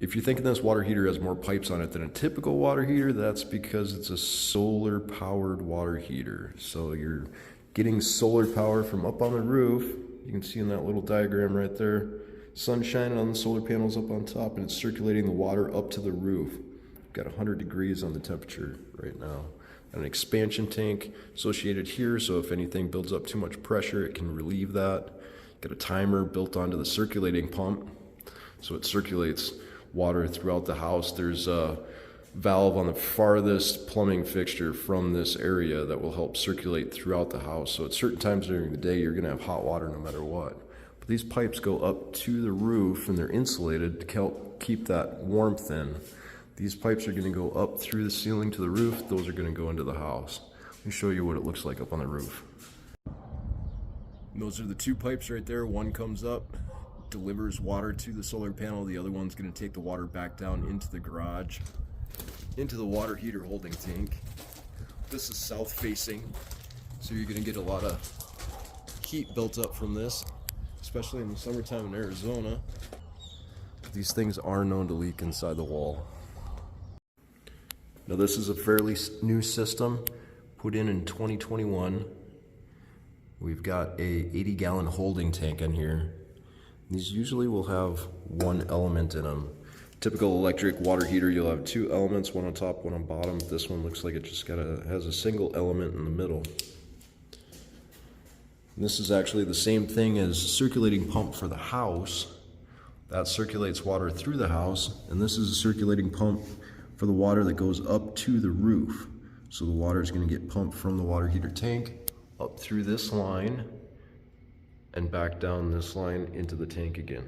If you're thinking this water heater has more pipes on it than a typical water heater, that's because it's a solar powered water heater. So you're getting solar power from up on the roof. You can see in that little diagram right there, sun shining on the solar panels up on top, and it's circulating the water up to the roof. We've got 100 degrees on the temperature right now. An expansion tank associated here, so if anything builds up too much pressure, it can relieve that. Got a timer built onto the circulating pump, so it circulates water throughout the house. There's a valve on the farthest plumbing fixture from this area that will help circulate throughout the house. So at certain times during the day, you're gonna have hot water no matter what. But these pipes go up to the roof and they're insulated to help keep that warmth in. These pipes are gonna go up through the ceiling to the roof. Those are gonna go into the house. Let me show you what it looks like up on the roof. And those are the two pipes right there. One comes up, delivers water to the solar panel. The other one's gonna take the water back down into the garage, into the water heater holding tank. This is south facing, so you're gonna get a lot of heat built up from this, especially in the summertime in Arizona. These things are known to leak inside the wall. Now this is a fairly new system, put in 2021. We've got a 80-gallon holding tank in here. These usually will have one element in them. Typical electric water heater, you'll have two elements, one on top, one on bottom. This one looks like it just has a single element in the middle. And this is actually the same thing as a circulating pump for the house. That circulates water through the house, and this is a circulating pump for the water that goes up to the roof. So the water is going to get pumped from the water heater tank up through this line and back down this line into the tank again.